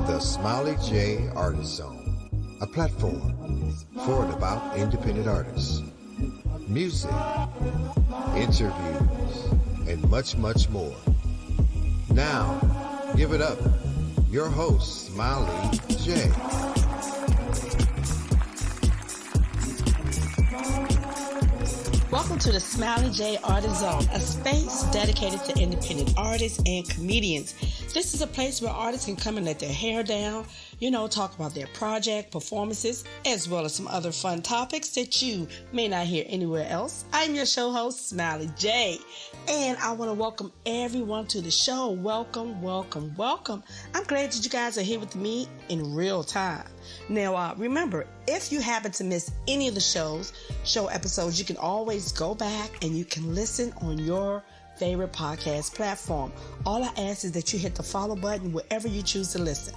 The Smiley J Artist Zone, a platform for and about independent artists, music, interviews, and much, much more. Now, give it up. Your host, Smiley J. Welcome to the Smiley J Artist Zone, a space dedicated to independent artists and comedians. This is a place where artists can come and let their hair down, talk about their project, performances, as well as some other fun topics that you may not hear anywhere else. I'm your show host, Smiley J, and I want to welcome everyone to the show. Welcome, welcome, welcome. I'm glad that you guys are here with me in real time. Now, remember, if you happen to miss any of the show episodes, you can always go back and you can listen on your favorite podcast platform. All I ask is that you hit the follow button wherever you choose to listen.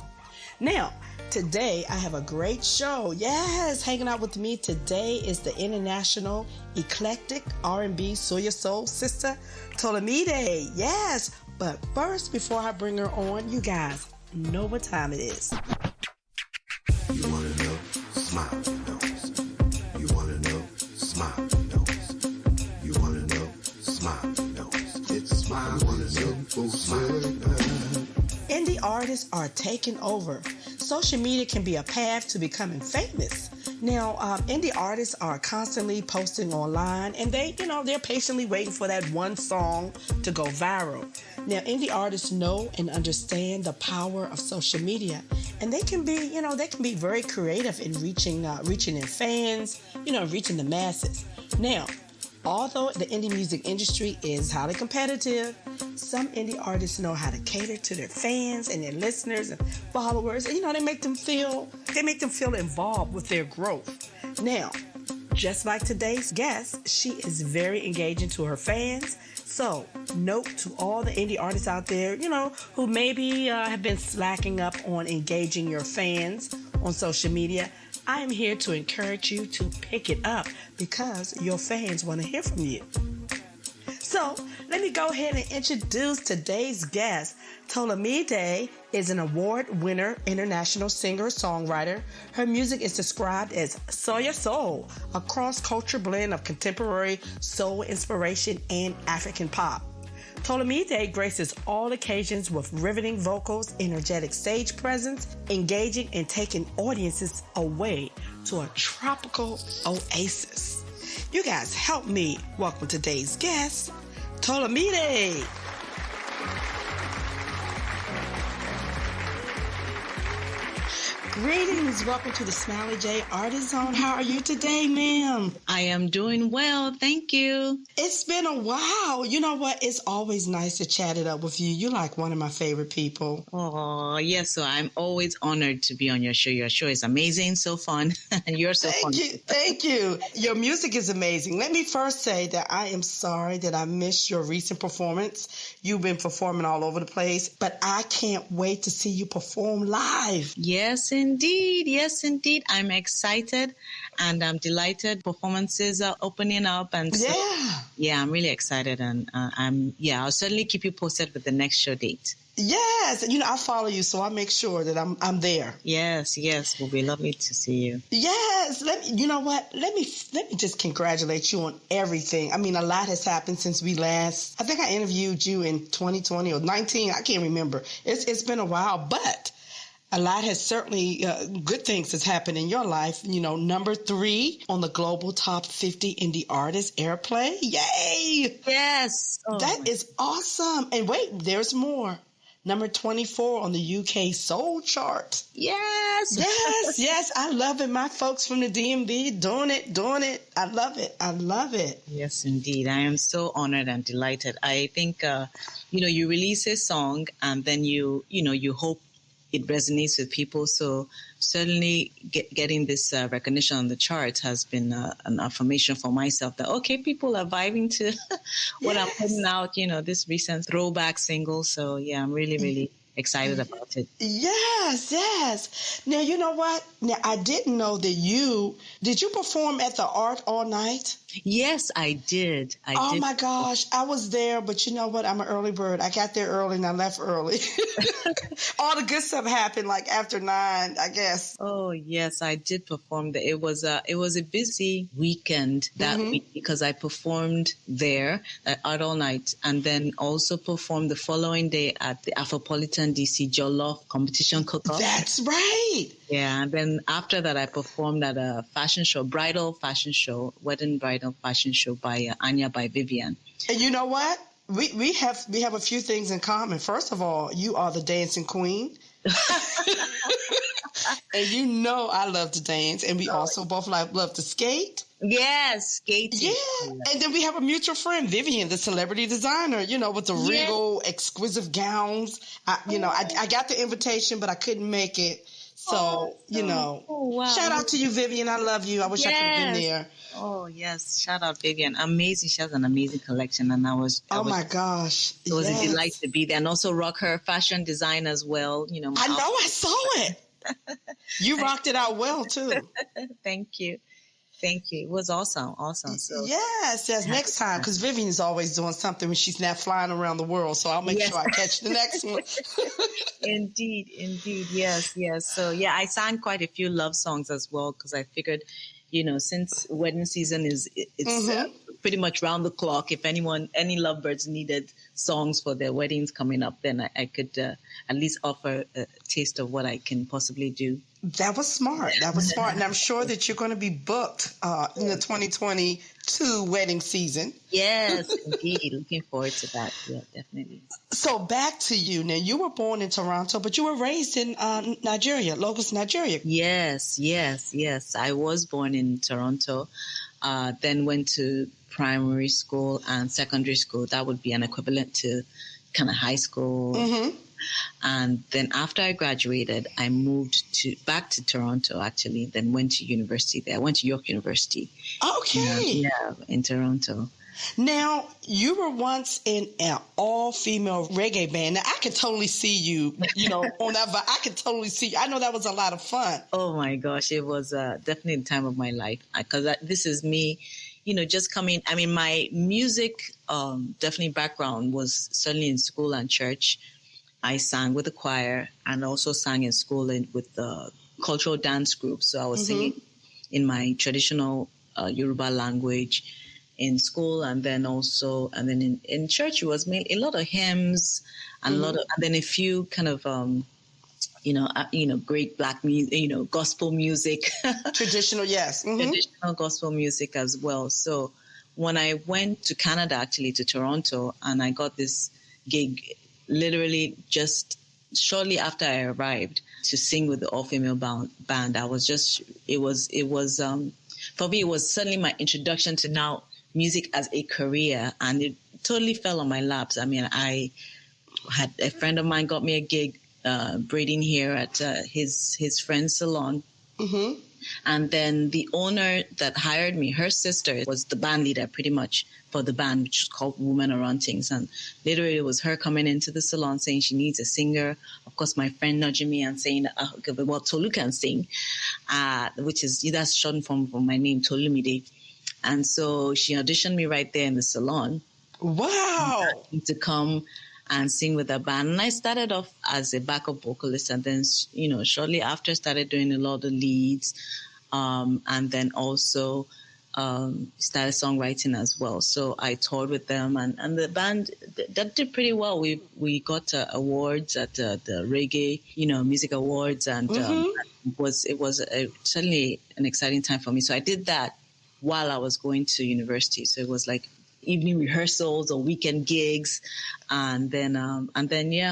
Now, today I have a great show. Yes, hanging out with me today is the international eclectic R&B soul sister, TolumiDE. Yes, but first, before I bring her on, you guys know what time it is. You wanna know? Smile knows. You wanna know? Smile knows. You wanna know? Smile knows. It's Smile. You wanna know? Smile knows. Indie artists are taking over. Social media can be a path to becoming famous. Now, indie artists are constantly posting online, and they're patiently waiting for that one song to go viral. Now, indie artists know and understand the power of social media, and they can be very creative in reaching their fans, reaching the masses. Now, although the indie music industry is highly competitive, some indie artists know how to cater to their fans and their listeners and followers, and they make them feel involved with their growth. Now, just like today's guest, she is very engaging to her fans. So, note to all the indie artists out there, who maybe have been slacking up on engaging your fans on social media. I am here to encourage you to pick it up because your fans want to hear from you. So, let me go ahead and introduce today's guest. TolumiDE is an award-winner international singer-songwriter. Her music is described as soul, a cross-culture blend of contemporary soul inspiration and African pop. TolumiDE graces all occasions with riveting vocals, energetic stage presence, engaging and taking audiences away to a tropical oasis. You guys help me welcome today's guest, TolumiDE. Greetings. Welcome to the Smiley J Artist Zone. How are you today, ma'am? I am doing well. Thank you. It's been a while. You know what? It's always nice to chat it up with you. You're like one of my favorite people. Oh, yes. So I'm always honored to be on your show. Your show is amazing. So fun. And you're so fun. Thank you. Your music is amazing. Let me first say that I am sorry that I missed your recent performance. You've been performing all over the place, but I can't wait to see you perform live. Yes, indeed. Yes, indeed. I'm excited and I'm delighted. Performances are opening up. And so, yeah, I'm really excited. And I'll certainly keep you posted with the next show date. Yes. I follow you, so I make sure that I'm there. Yes. It will be lovely to see you. Yes. Let me just congratulate you on everything. I mean, a lot has happened since we last, I think I interviewed you in 2020 or 19. I can't remember. It's been a while, but a lot has certainly, good things has happened in your life. Number 3 on the global top 50 indie artists airplay. Yay! Yes. Oh, that is awesome. And wait, there's more. Number 24 on the UK Soul Chart. Yes. Yes. I love it. My folks from the DMV doing it. I love it. Yes, indeed. I am so honored and delighted. I think, you release a song and then you hope it resonates with people. So certainly getting this recognition on the charts has been an affirmation for myself that, okay, people are vibing to what I'm putting out, this recent throwback single. So yeah, I'm really, really excited about it. Yes, yes. Now, you know what? Now, I didn't know that did you perform at the Art all night? Yes, I did. Oh my gosh, I was there, but you know what? I'm an early bird. I got there early and I left early. All the good stuff happened like after 9, I guess. Oh yes, I did perform there. It was a busy weekend that week because I performed there at Art All Night, and then also performed the following day at the Afropolitan DC Jollof competition cook-off. That's right. Yeah, and then after that, I performed at a fashion show, wedding bridal fashion show by Anya by Vivian. And you know what? We have a few things in common. First of all, you are the dancing queen. And you know I love to dance, and we also both love to skate. Yes, skating. Yeah, and then we have a mutual friend, Vivian, the celebrity designer, with the regal, exquisite gowns. I got the invitation, but I couldn't make it. So, wow. Shout out to you, Vivian. I love you. I wish I could have been there. Oh, yes. Shout out, Vivian. Amazing. She has an amazing collection. And my gosh. It was a delight to be there. And also rock her fashion design as well. I saw it. You rocked it out well, too. Thank you. It was awesome. So yes. Next time, because Vivian is always doing something when she's not flying around the world. So I'll make sure I catch the next one. Indeed. Yes. So I sang quite a few love songs as well because I figured, since wedding season it's pretty much round the clock. If any lovebirds needed songs for their weddings coming up, then I could at least offer a taste of what I can possibly do. That was smart. And I'm sure that you're going to be booked in the 2022 wedding season. Yes, indeed. Looking forward to that. Yeah, definitely. So back to you. Now, you were born in Toronto, but you were raised in Nigeria, Lagos, Nigeria. Yes. I was born in Toronto, then went to primary school and secondary school. That would be an equivalent to kind of high school. Mm-hmm. And then after I graduated, I moved back to Toronto, actually, then went to university there. I went to York University. Okay. Yeah, in Toronto. Now, you were once in an all-female reggae band. Now, I could totally see you, on that, but I could totally see you. I know that was a lot of fun. Oh, my gosh. It was definitely the time of my life because this is me, just coming. I mean, my music definitely background was certainly in school and church. I sang with the choir and also sang in school with the cultural dance group. So I was singing in my traditional Yoruba language in school, and then in church it was mainly a lot of hymns and and then a few kind of great black music, gospel music, traditional, yes, traditional gospel music as well. So when I went to Canada, actually to Toronto, and I got this gig literally just shortly after I arrived to sing with the all-female band, I was for me, it was certainly my introduction to now music as a career, and it totally fell on my laps. I mean, I had a friend of mine got me a gig braiding hair at his friend's salon. Mm-hmm. And then the owner that hired me, her sister was the band leader pretty much for the band, which is called Women Around Things. And literally it was her coming into the salon saying she needs a singer. Of course, my friend nudging me and saying, well, Tolu can sing, which is, that's short form for my name, TolumiDE. And so she auditioned me right there in the salon. Wow. To come and sing with the band. And I started off as a backup vocalist, and then, shortly after started doing a lot of leads, and then also started songwriting as well. So I toured with them, and the band that did pretty well. We got awards at the Reggae, Music Awards, and it was certainly an exciting time for me. So I did that while I was going to university. So it was like evening rehearsals or weekend gigs, and then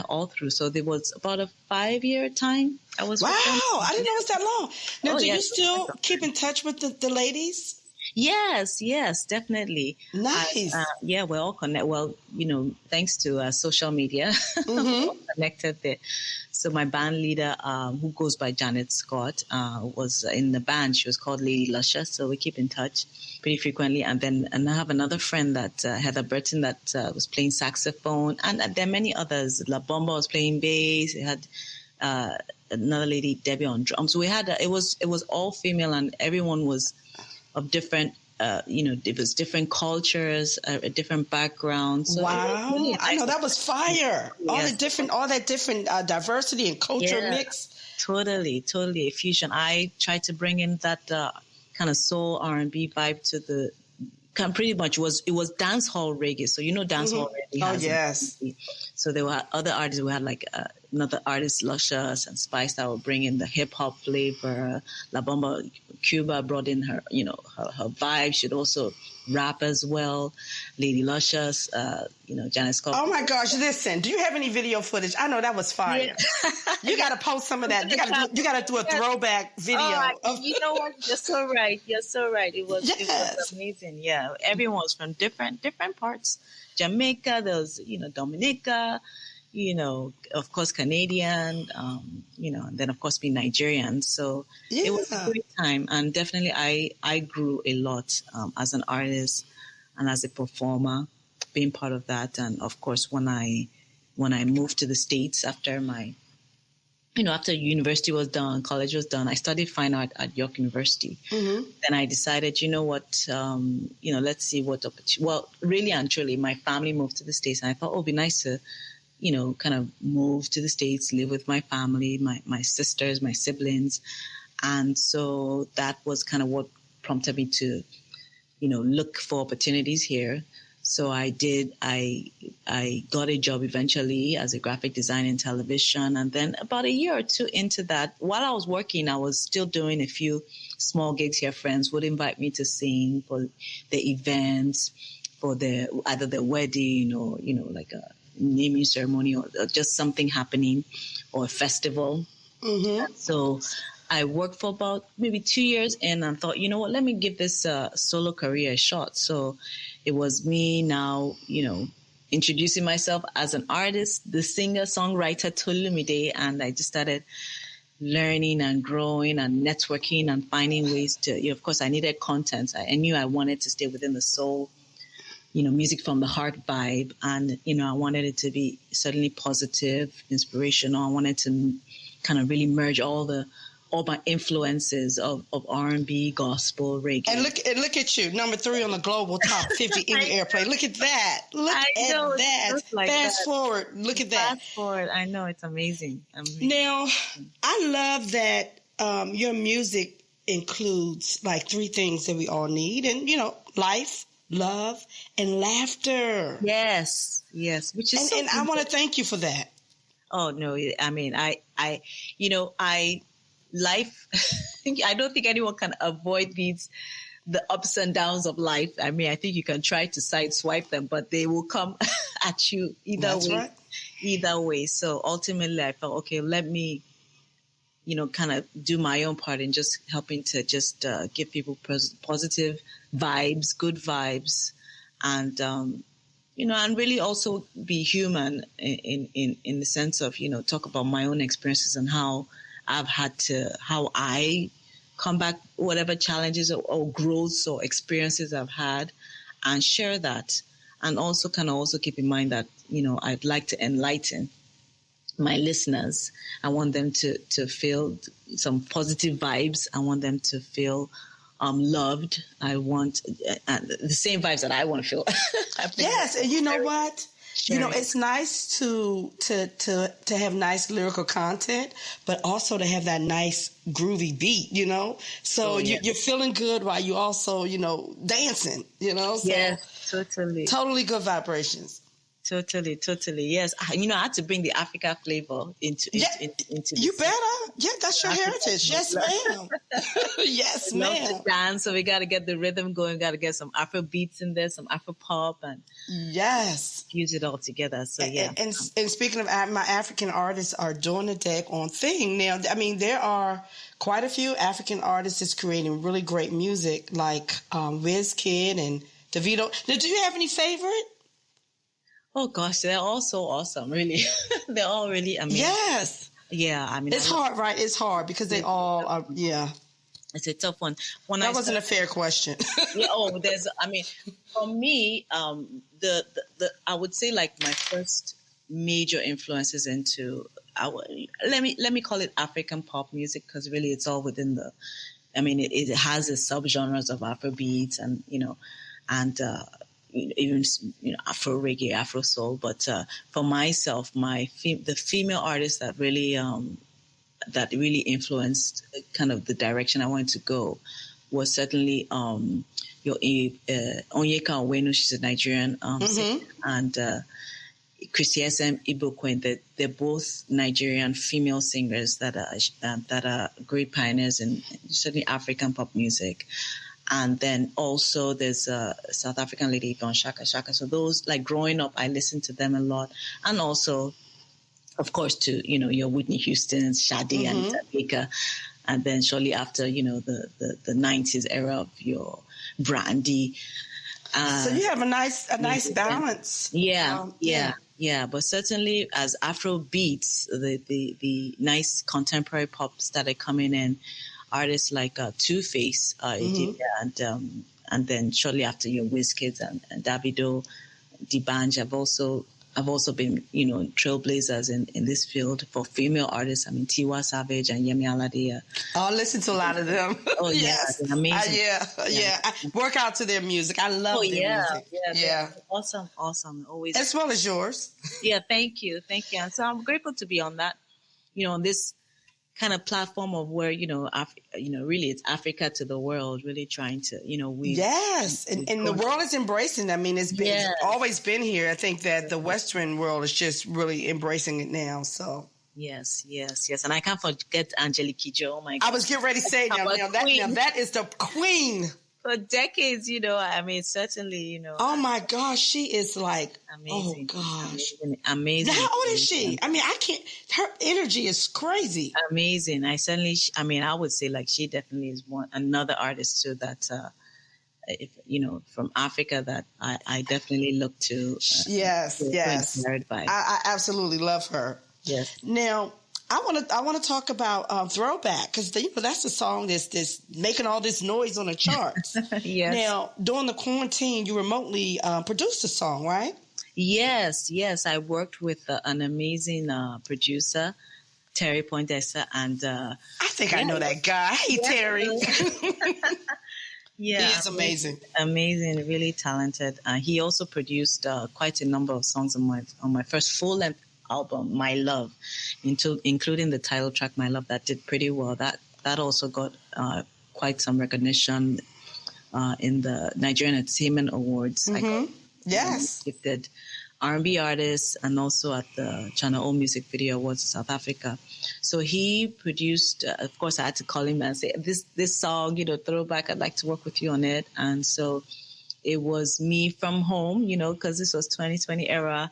all through. So there was about a 5-year time I was. Wow, I didn't know it was that long. Now, do you still keep in touch with the ladies? Yes, definitely. Nice. Yeah, we're all connected. Well, thanks to social media, we're all connected there. So my band leader, who goes by Janet Scott, was in the band. She was called Lady Lusha. So we keep in touch pretty frequently. And I have another friend that Heather Burton that was playing saxophone, and there are many others. La Bomba was playing bass. We had another lady, Debbie, on drums. So we had it was all female, and everyone was of different, it was different cultures, different backgrounds. So Wow. really I know nice. that was fire. Yes. All that different diversity and culture Yeah. mix. Totally a fusion. I tried to bring in that kind of soul R&B vibe to the pretty much it was dance hall reggae. So dance hall reggae Oh, has yes. so there were other artists. We had like another artist, Luscious and Spice, that would bring in the hip hop flavor. La Bomba Cuba brought in her, her vibe. She'd also rap as well. Lady Luscious, Janet Scott. Oh my gosh! Listen, do you have any video footage? I know that was fire. Yeah. You got to post some of that. You got to do a throwback video. You know what? You're so right. It was amazing. Yeah, everyone was from different parts. Jamaica, there was Dominica, of course Canadian, and then of course being Nigerian. So it was a great time, and definitely I grew a lot as an artist and as a performer, being part of that. And of course when I moved to the States after my after university was done, college was done, I studied fine art at York University. Mm-hmm. Then I decided, let's see what opportunity. Well, really and truly, my family moved to the States, and I thought, it'd be nice to, kind of move to the States, live with my family, my sisters, my siblings. And so that was kind of what prompted me to, look for opportunities here. So I did. I got a job eventually as a graphic designer in television. And then about a year or two into that, while I was working, I was still doing a few small gigs here. Friends would invite me to sing for the events, for either the wedding or, like a naming ceremony or just something happening or a festival. Mm-hmm. So I worked for about maybe 2 years and I thought, let me give this solo career a shot. So it was me now, introducing myself as an artist, the singer-songwriter TolumiDE, and I just started learning and growing and networking and finding ways to, of course, I needed content. I knew I wanted to stay within the soul, music from the heart vibe. And, I wanted it to be certainly positive, inspirational. I wanted to kind of really merge all my influences of R&B, gospel, reggae. And look at you, number 3 on the global top 50 Emmy airplay. Look at that. Look at that. Like Fast forward. Look at that. Fast forward. I know, it's amazing. Now, I love that your music includes like 3 things that we all need, and life, love, and laughter. Yes, which is and I want to thank you for that. Oh no, I mean, life, I don't think anyone can avoid the ups and downs of life. I mean, I think you can try to sideswipe them, but they will come at you either way. So ultimately I felt, okay, let me, kind of do my own part in just helping to just give people positive vibes, good vibes, and, and really also be human in the sense of, talk about my own experiences and how I come back, whatever challenges or growths or experiences I've had, and share that. And also keep in mind that, I'd like to enlighten my listeners. I want them to feel some positive vibes. I want them to feel loved. I want the same vibes that I want to feel. Yes, and you know what? It's nice to have nice lyrical content, but also to have that nice groovy beat, So you're feeling good while you also, dancing, So yes, totally. Totally good vibrations. Totally, totally. Yes. I had to bring the Africa flavor into You this. better. Yeah, that's your heritage. Yes, ma'am. Yes, Love ma'am. the dance, so we got to get the rhythm going. Got to get some Afro beats in there, some Afro pop, and Yes. fuse it all together. So yeah. And speaking of my African artists are doing the daggone thing now. I mean, there are quite a few African artists that's creating really great music, like Wizkid and Davido. Now, do you have any favorite? Oh gosh, they're all so awesome. Really, they're all really amazing. Yes. Yeah, I mean, It's hard, right? It's hard because they all are. Yeah. It's a tough one. That wasn't a fair question. Yeah. Oh, for me, I would say like my first major influences into let me call it African pop music, because really it's all within the. I mean, it has the subgenres of Afrobeats and even Afro reggae, Afro soul. But for myself, the female artists that really influenced kind of the direction I wanted to go was certainly Onyeka Onwenu. She's a Nigerian singer, and Christy SM Ibokwe. They're both Nigerian female singers that are great pioneers in certainly African pop music. And then also there's a South African lady, Yvonne Shaka Shaka. So those, like growing up, I listened to them a lot. And also, of course, to, your Whitney Houston's, Sade and Baker. And then shortly after, the 90s era of your Brandy. So you have a nice balance. Yeah. But certainly as Afro beats, the nice contemporary pop started coming in. Artists like Two-Face, and then shortly after Wizkid and Davido, D'banj. I've also been trailblazers in this field for female artists. I mean, Tiwa Savage and Yemi Alade. I listen to a lot of them. Oh yes, amazing. Yeah. I work out to their music. I love their music. Yeah. Awesome. Always as well as yours. Yeah, thank you. And so I'm grateful to be on that. On this kind of platform of where really it's Africa to the world, really trying to we and the world is embracing. I mean, it's always been here. I think that the Western world is just really embracing it now. So yes, and I can't forget Angelique Kidjo. Oh my God, I was getting ready to say now that is the queen. For decades, I mean, certainly, Oh my gosh, she is like amazing. Oh gosh, amazing. How old is she? I mean, I can't. Her energy is crazy. Amazing. I would say like she definitely is another artist too that, from Africa that I definitely look to. Yes. Inspired by. I absolutely love her. Yes. Now, I want to talk about Throwback, because that's the song that's making all this noise on the charts. Yes. Now, during the quarantine, you remotely produced a song, right? Yes. I worked with an amazing producer, Terry Poindexter, and I think I know that guy. Hey, Terry. Yeah, he is amazing. Amazing, really talented. He also produced quite a number of songs on my first full-length album, My Love, including the title track, My Love, that did pretty well. That also got quite some recognition in the Nigerian Entertainment Awards. Mm-hmm. Yes. Gifted R&B artists, and also at the Channel O Music Video Awards in South Africa. So he produced, of course, I had to call him and say, this song, Throwback, I'd like to work with you on it. And so it was me from home, because this was 2020 era.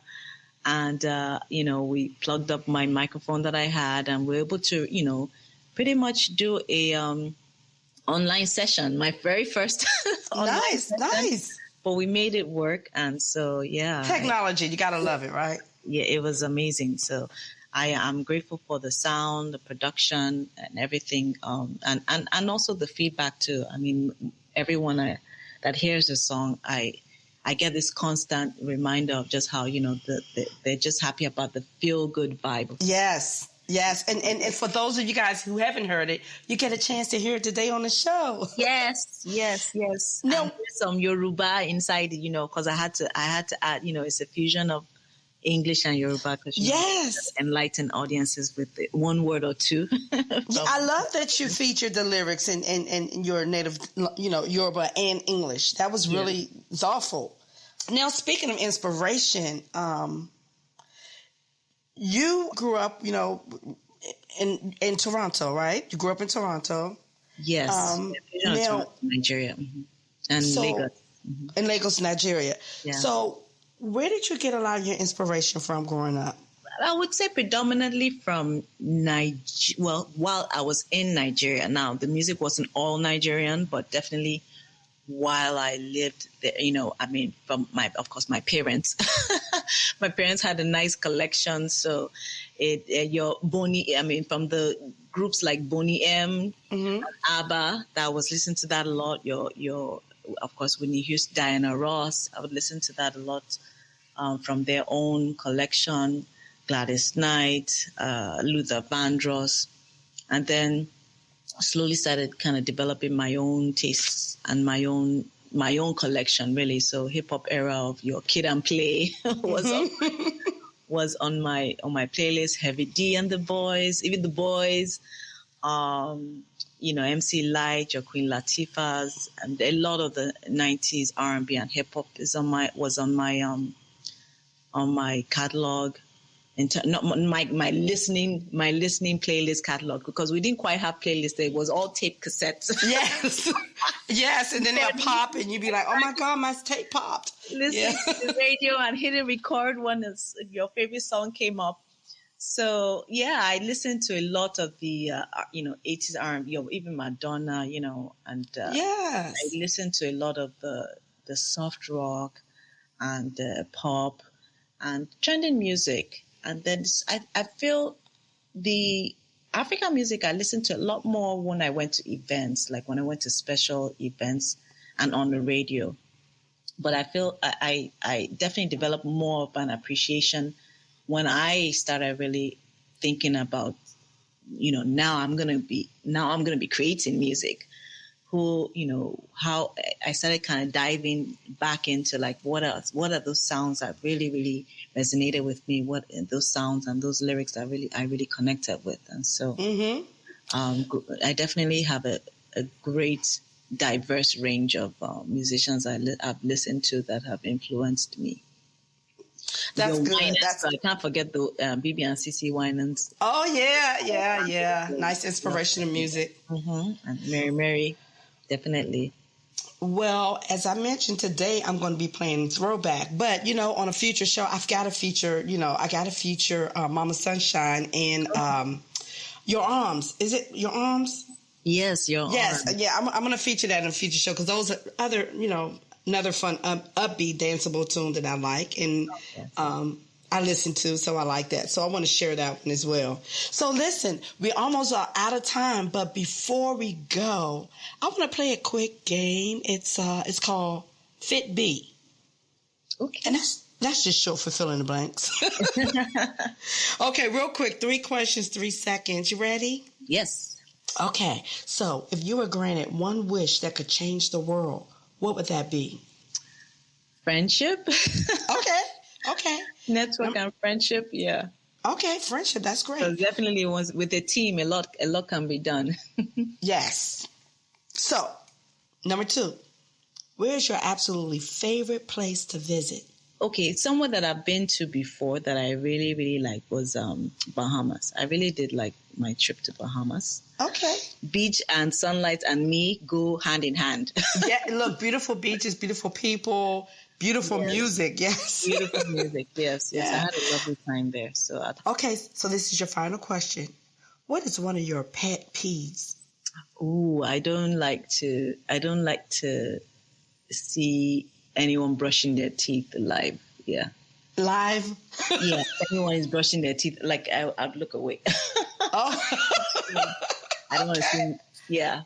And, we plugged up my microphone that I had, and we were able to, pretty much do a online session, my very first online session. Nice. But we made it work. And so, yeah. Technology, you got to love it, right? Yeah, it was amazing. So I'm grateful for the sound, the production, and everything. And also the feedback, too. I mean, everyone that hears the song, I get this constant reminder of just how, they're just happy about the feel-good vibe. Yes. And for those of you guys who haven't heard it, you get a chance to hear it today on the show. Yes. No, there's some Yoruba inside, because I had to add, it's a fusion of English and Yoruba. Yes. Enlighten audiences with one word or two. I love that you featured the lyrics in your native, Yoruba and English. That was really thoughtful. Now, speaking of inspiration, you grew up, in Toronto, right? You grew up in Toronto. Yes. Now, Nigeria. And Lagos. In Lagos, Nigeria. Yeah. So, where did you get a lot of your inspiration from growing up? I would say predominantly from Nigeria. Well, while I was in Nigeria, now the music wasn't all Nigerian, but definitely while I lived there, from of course, my parents. My parents had a nice collection, so from the groups like Boney M, ABBA, that I was listening to that a lot. Of course, Whitney Houston, Diana Ross, I would listen to that a lot from their own collection. Gladys Knight, Luther Vandross, and then slowly started kind of developing my own tastes and my own collection, really. So hip hop era of your Kid and Play was on my playlist. Heavy D and the Boys, even the Boys, MC Light, your Queen Latifah's, and a lot of the 90s R&B and hip hop was on my catalog. My listening playlist catalog, because we didn't quite have playlists. It was all tape cassettes. Yes, and then they'll pop, and you'd be like, "Oh my God, my tape popped!" Listening to the radio and hitting record when your favorite song came up. So I listened to a lot of the 80s R&B, even Madonna, and I listened to a lot of the soft rock and pop and trending music. And then I feel the African music I listened to a lot more when I went to events, like when I went to special events and on the radio. But I feel I definitely developed more of an appreciation when I started really thinking about, now I'm gonna be creating music. How I started kind of diving back into like what are those sounds that really, really resonated with me? What those sounds and those lyrics that I really connected with, and so I definitely have a great diverse range of musicians I've listened to that have influenced me. That's good. I can't forget the BB and CC Winans. Oh yeah. Nice inspirational music. And Mary. Definitely. Well, as I mentioned today, I'm going to be playing throwback, but on a future show, I've got to feature, Mama Sunshine and Your Arms. Is it Your Arms? Yes, Your Arms. Yes, yeah. I'm going to feature that in a future show because those are other, another fun, upbeat, danceable tune that I like, and I listen to, so I like that. So I want to share that one as well. So listen, we almost are out of time, but before we go, I want to play a quick game. It's called Fit B. Okay. And that's just short for fill in the blanks. Okay, real quick, 3 questions, 3 seconds. You ready? Yes. Okay, so if you were granted one wish that could change the world, what would that be? Friendship. Okay. Network and friendship, yeah. Okay, friendship, that's great. So definitely with a team, a lot can be done. Yes. So, number 2, where's your absolutely favorite place to visit? Okay, somewhere that I've been to before that I really, really like was Bahamas. I really did like my trip to Bahamas. Okay. Beach and sunlight and me go hand in hand. Yeah, look, beautiful beaches, beautiful people, beautiful music, yes. Beautiful music, yes. Yeah. I had a lovely time there. Okay, so this is your final question. What is one of your pet peeves? Ooh, I don't like to see anyone brushing their teeth live. Yeah. Live? Yeah. Anyone is brushing their teeth, like I'd look away. Oh. I don't want to see. Yeah.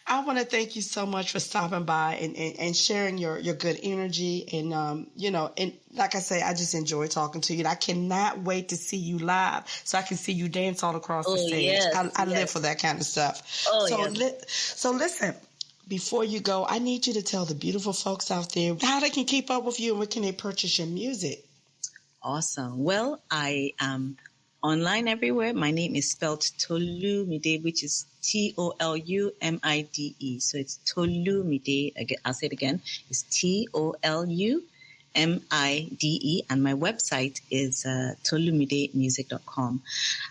I want to thank you so much for stopping by and sharing your good energy. And, and like I say, I just enjoy talking to you. And I cannot wait to see you live so I can see you dance all across the stage. Yes, I live for that kind of stuff. So listen, before you go, I need you to tell the beautiful folks out there how they can keep up with you and where can they purchase your music. Awesome. Well, I am online everywhere. My name is spelled TolumiDE, which is TOLUMIDE. So it's TolumiDE. I'll say it again. It's TOLUMIDE. And my website is TolumiDeMusic.com.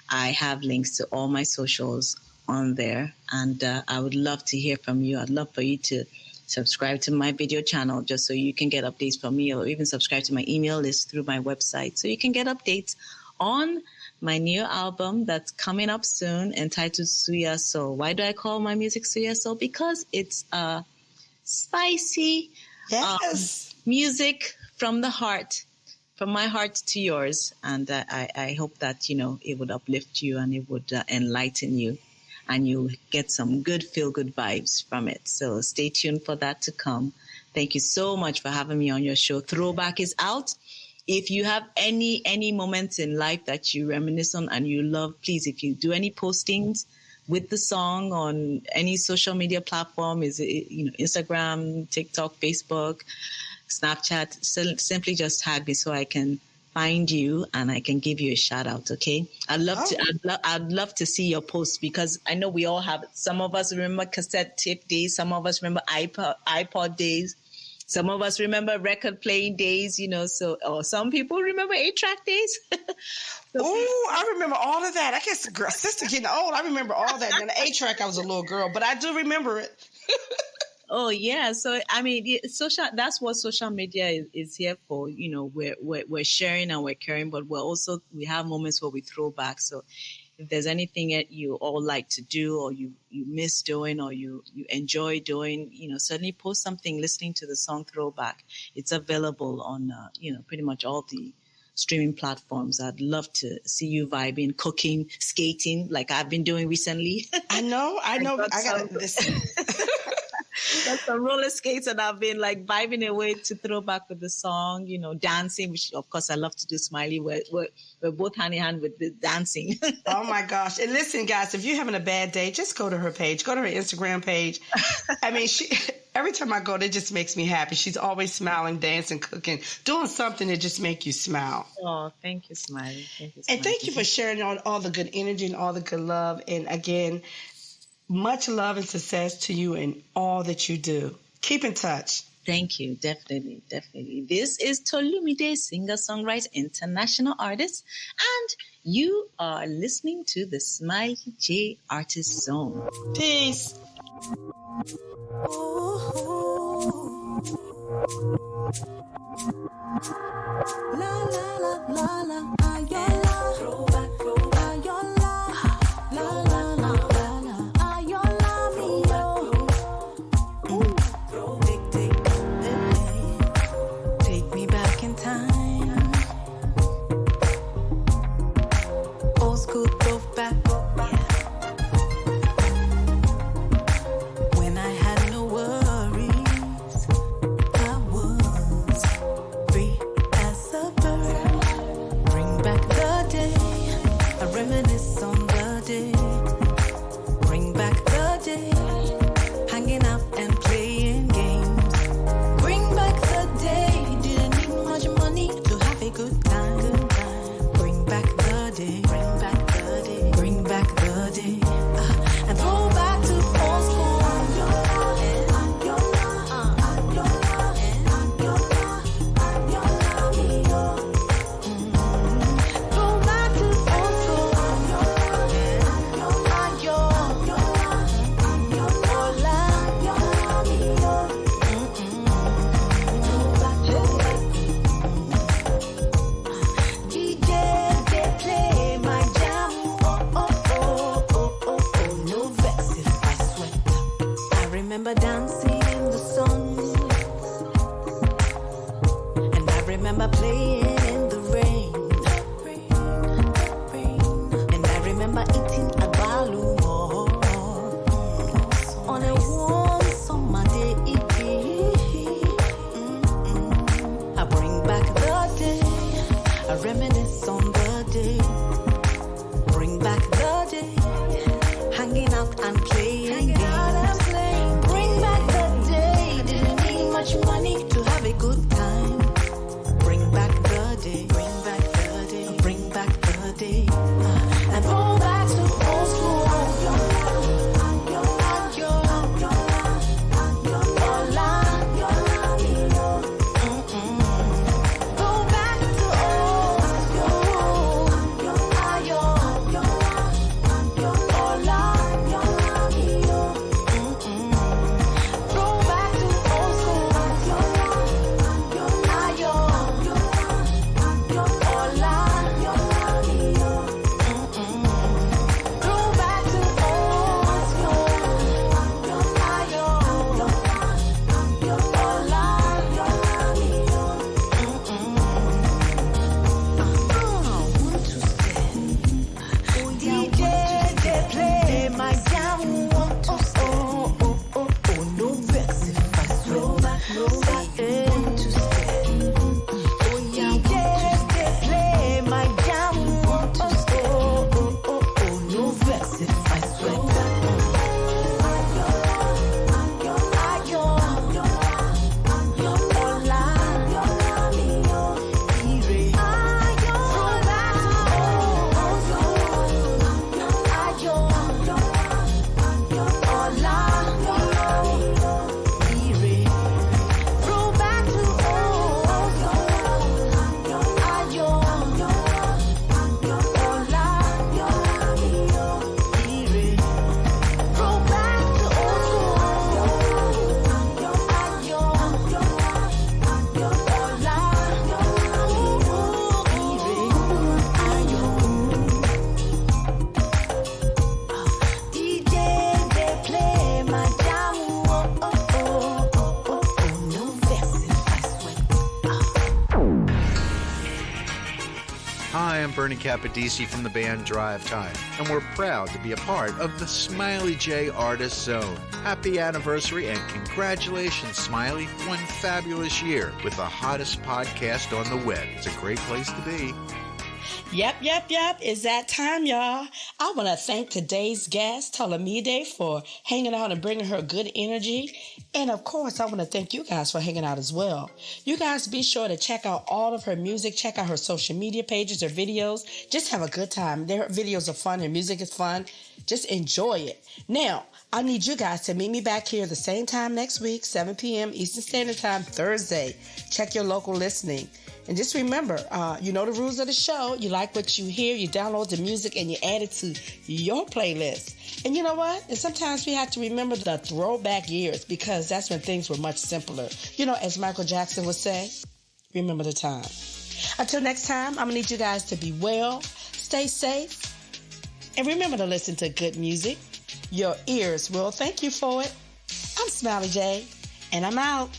I have links to all my socials on there. And I would love to hear from you. I'd love for you to subscribe to my video channel just so you can get updates from me, or even subscribe to my email list through my website so you can get updates on my new album that's coming up soon, entitled Suya Soul. Why do I call my music Suya Soul? Because it's spicy music from the heart, from my heart to yours. And I hope that, it would uplift you and it would enlighten you, and you get some good feel-good vibes from it. So stay tuned for that to come. Thank you so much for having me on your show. Throwback is out. If you have any moments in life that you reminisce on and you love, please, if you do any postings with the song on any social media platform, is it, Instagram, TikTok, Facebook, Snapchat, simply just tag me so I can find you and I can give you a shout out. Okay. I'd love to see your posts, because I know we all have, some of us remember cassette tape days. Some of us remember iPod days. Some of us remember record playing days, or some people remember 8-track days. I remember all of that. I guess sister getting old. I remember all that. And the 8-track, I was a little girl, but I do remember it. Oh yeah. So, I mean, that's what social media is here for. We're sharing and we're caring, but we have moments where we throw back. So if there's anything that you all like to do, or you miss doing, or you enjoy doing, certainly post something listening to the song Throwback. It's available on, pretty much all the streaming platforms. I'd love to see you vibing, cooking, skating, like I've been doing recently. I know. I got to listen. Got some roller skates, and I've been like vibing away to Throwback with the song, dancing, which of course I love to do. Smiley, we're both hand in hand with the dancing. Oh my gosh. And listen, guys, if you're having a bad day, just go to her page, go to her Instagram page. I mean, every time I go, it just makes me happy. She's always smiling, dancing, cooking, doing something that just makes you smile. Oh, thank you, Smiley. And thank you for sharing all the good energy and all the good love. And again, much love and success to you in all that you do. Keep in touch. Thank you. Definitely. This is TolumiDE, singer-songwriter, international artist, and you are listening to the Smiley J Artist Zone. Peace. La la la la la, ayola. Throwback, ayola. La la la la la, ayola mio. Take me back in time. Old school throwback. When I had no worries, I was free as a bird. Bring back the day, I reminisce on the day. Bring back the day, hanging out and playing games. Bring back the day, didn't need much money to have a good time. Bring back the day, bring back the day, bring back the day, and throw back to old school. Remember dancing in the sun, and I remember playing in the rain, and I remember eating a balumo on a warm summer day. I bring back the day, I reminisce on the day. Bring back the day, hanging out and playing games. Much money to have a good time. Bring back the day, bring back the day, bring back the day. Bernie Capodisi from the band Drive Time, and we're proud to be a part of the Smiley J Artist Zone. Happy anniversary and congratulations, Smiley. One fabulous year with the hottest podcast on the web. It's a great place to be. Yep. It's that time, y'all. I want to thank today's guest, TolumiDE, for hanging out and bringing her good energy. And of course, I want to thank you guys for hanging out as well. You guys be sure to check out all of her music, check out her social media pages, her videos. Just have a good time. Their videos are fun, her music is fun. Just enjoy it. Now, I need you guys to meet me back here the same time next week, 7 p.m. Eastern Standard Time, Thursday. Check your local listening. And just remember, you know the rules of the show. You like what you hear, you download the music, and you add it to your playlist. And you know what? And sometimes we have to remember the throwback years because that's when things were much simpler. You know, as Michael Jackson would say, remember the time. Until next time, I'm going to need you guys to be well, stay safe, and remember to listen to good music. Your ears will thank you for it. I'm Smiley J, and I'm out.